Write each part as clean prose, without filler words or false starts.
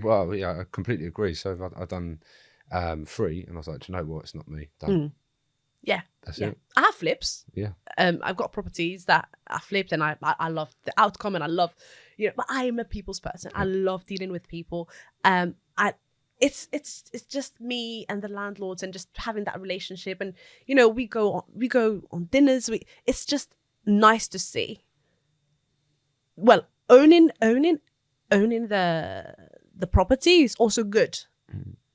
Well, yeah, I completely agree. So I've done 3, and I was like, do you know what? It's not me. Done. Yeah. That's Yeah. it. I have flips. Yeah. I've got properties that I flipped, and I love the outcome, and I love, but I am a people's person. I love dealing with people. I it's just me and the landlords, and just having that relationship, and we go on dinners. It's just nice to see. Well, owning the property is also good.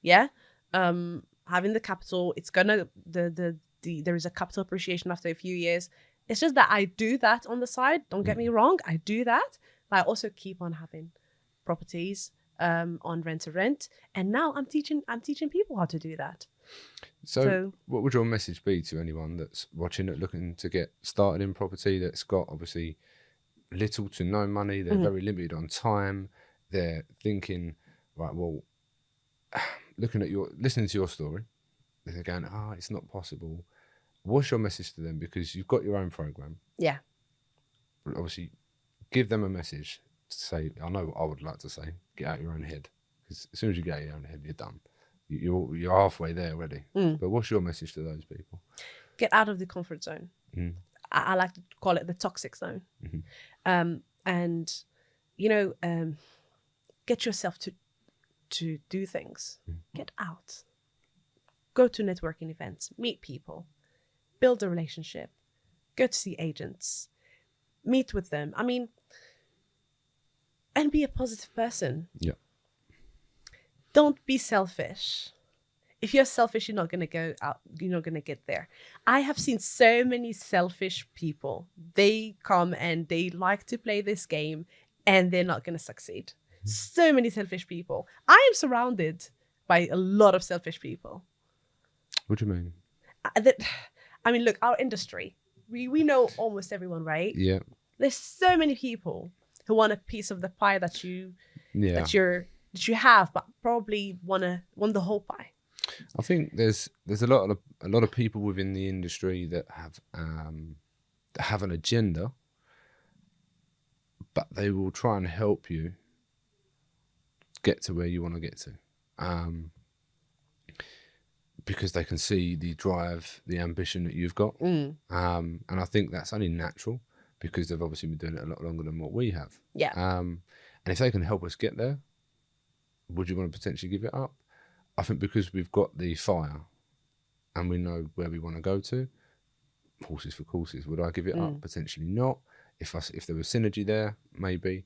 Yeah. Having the capital, it's gonna there is a capital appreciation after a few years. It's just that I do that on the side. Don't get me wrong, I do that, but I also keep on having properties on rent to rent, and now I'm teaching people how to do that. So what would your message be to anyone that's watching it, looking to get started in property, that's got obviously little to no money, they're very limited on time, they're thinking, right, well, listening to your story, they're going, it's not possible. What's your message to them? Because you've got your own program. Yeah. Obviously, give them a message to say, I know what I would like to say, get out your own head. Because as soon as you get out your own head, you're done. You're halfway there already. But what's your message to those people? Get out of the comfort zone. I like to call it the toxic zone. And get yourself to do things. Get out. Go to networking events, meet people, build a relationship, go to see agents, meet with them. I mean, and be a positive person. Yeah. Don't be selfish. If you're selfish, you're not going to go out. You're not going to get there. I have seen so many selfish people. They come and they like to play this game, and they're not going to succeed. So many selfish people. I am surrounded by a lot of selfish people. What do you mean? I mean, look, our industry, we know almost everyone, right? Yeah. There's so many people who want a piece of the pie that you have, but probably want the whole pie. I think there's a lot of people within the industry that have an agenda, but they will try and help you get to where you want to get to, because they can see the drive, the ambition that you've got, and I think that's only natural because they've obviously been doing it a lot longer than what we have. Yeah. And if they can help us get there, would you want to potentially give it up? I think because we've got the fire and we know where we want to go to, horses for courses, would I give it up? Potentially not. If there was synergy there, maybe.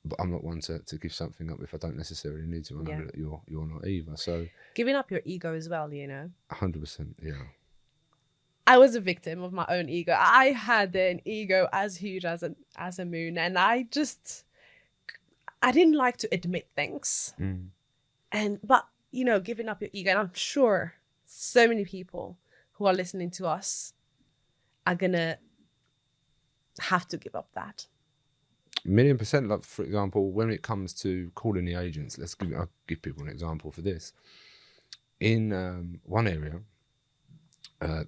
But I'm not one to give something up if I don't necessarily need to. I know that you're not either. So giving up your ego as well, 100%, yeah. I was a victim of my own ego. I had an ego as huge as a moon, and I didn't like to admit things. But giving up your ego, and I'm sure so many people who are listening to us are gonna have to give up that. 1,000,000%. Like, for example, when it comes to calling the agents, I'll give people an example for this. In one area,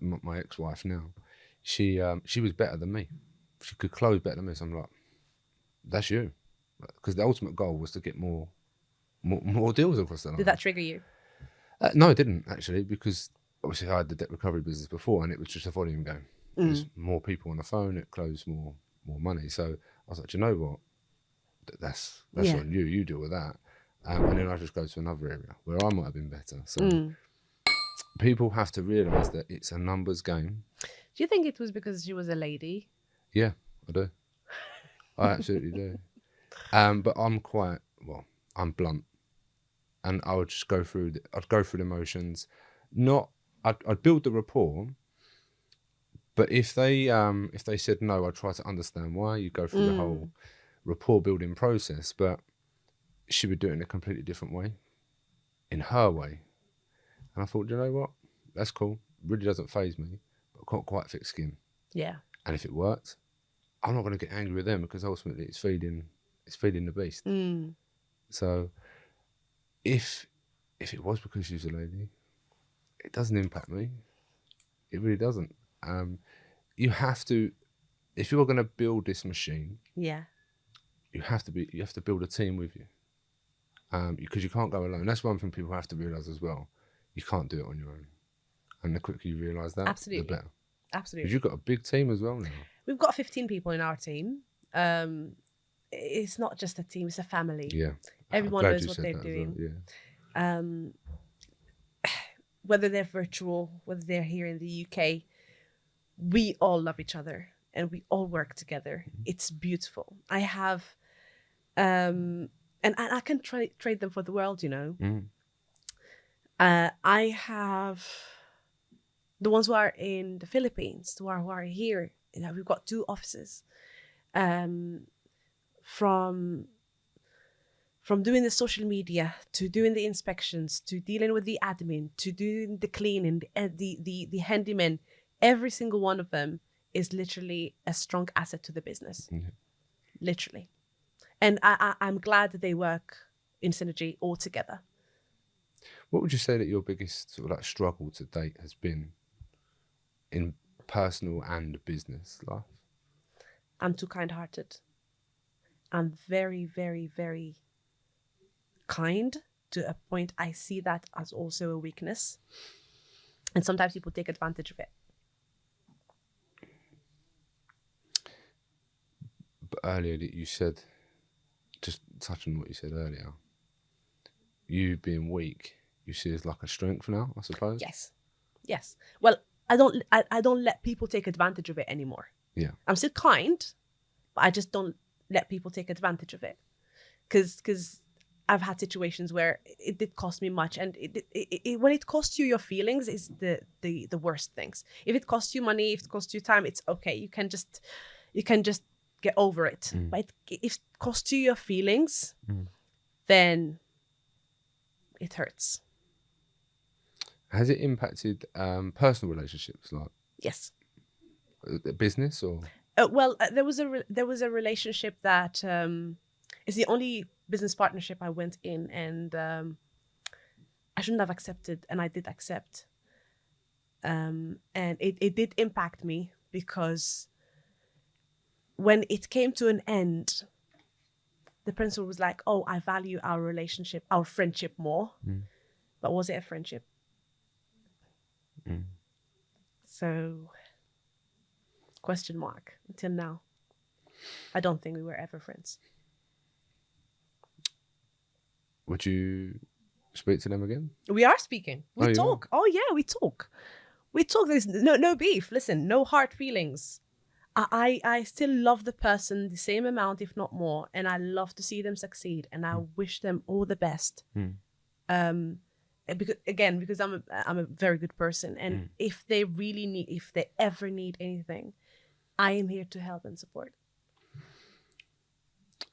my ex-wife now, she was better than me. She could close better than me. So I'm like, that's you, because the ultimate goal was to get more deals across the line. Did that trigger you? No, it didn't actually, because obviously I had the debt recovery business before, and it was just a volume game. There's more people on the phone, it closed more money. So I was like, do you know what? That's on you. You deal with that. And then I just go to another area where I might have been better. So people have to realise that it's a numbers game. Do you think it was because she was a lady? Yeah, I do. I absolutely do. But I'm blunt, and I would just go through the motions. I'd build the rapport. But if they said no, I'd try to understand why. You go through the whole rapport building process, but she would do it in a completely different way, in her way. And I thought, you know what? That's cool. Really doesn't faze me, but I've got quite thick skin. Yeah. And if it worked, I'm not going to get angry with them, because ultimately it's feeding the beast. So if it was because she's a lady, it doesn't impact me. It really doesn't. You have to, if you're going to build this machine, you have to build a team with you. because you can't go alone. That's one thing people have to realise as well. You can't do it on your own. And the quicker you realise that, Absolutely. the better. Absolutely. Because you've got a big team as well now. We've got 15 people in our team. It's not just a team, it's a family. Yeah. Everyone I'm glad knows you what said they're that as doing. well. Yeah. Whether they're virtual, whether they're here in the UK, we all love each other and we all work together. It's beautiful. I have, and I can trade them for the world, you know. Mm. I have the ones who are in the Philippines, who are here. You know, we've got 2 offices. From doing the social media to doing the inspections to dealing with the admin to doing the cleaning, the handyman, every single one of them is literally a strong asset to the business. Yeah. Literally. And I'm glad that they work in synergy all together. What would you say that your biggest sort of like struggle to date has been in personal and business life? I'm too kind-hearted. I'm very, very, very kind to a point. I see that as also a weakness. And sometimes people take advantage of it. But earlier that you said, just touching on what you said earlier, you being weak, you see as like a strength now, I suppose. Yes. Well, I don't let people take advantage of it anymore. Yeah. I'm still kind, but I just don't let people take advantage of it. Because I've had situations where it did cost me much, and when it costs you your feelings is the worst things. If it costs you money, if it costs you time, it's okay. You can just get over it. But if it costs you your feelings, then it hurts. Has it impacted personal relationships, like Yes. business or? Well, there was a relationship that is the only business partnership I went in, and I shouldn't have accepted, and I did accept. And it did impact me, because when it came to an end, the principal was like, "Oh, I value our relationship, our friendship more." But was it a friendship? So, question mark until now. I don't think we were ever friends. Would you speak to them again? We are speaking. We Oh, you talk. Oh yeah, we talk. We talk. There's no beef. Listen, no hard feelings. I still love the person the same amount, if not more, and I love to see them succeed, and I wish them all the best. Because I'm a very good person, and if they ever need anything, I am here to help and support.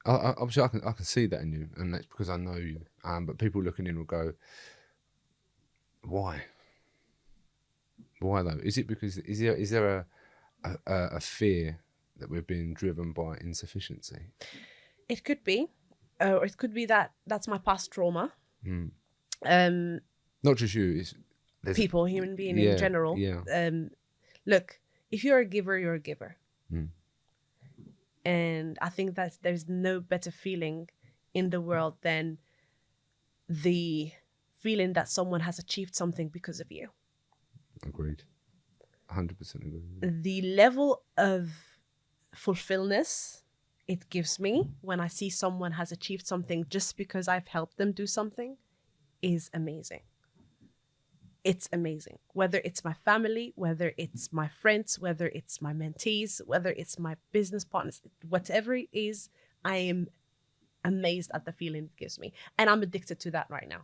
Obviously, I can see that in you, and that's because I know you. But people looking in will go, "Why? Why though? Is it because is there a fear that we're being driven by insufficiency?" It could be, or it could be that's my past trauma. Not just you. There's people, human being in general. Yeah. Look, if you're a giver, you're a giver. And I think that there's no better feeling in the world than the feeling that someone has achieved something because of you. Agreed. 100% agree. The level of fulfillment it gives me when I see someone has achieved something just because I've helped them do something is amazing. It's amazing. Whether it's my family, whether it's my friends, whether it's my mentees, whether it's my business partners, whatever it is, I am amazed at the feeling it gives me. And I'm addicted to that right now.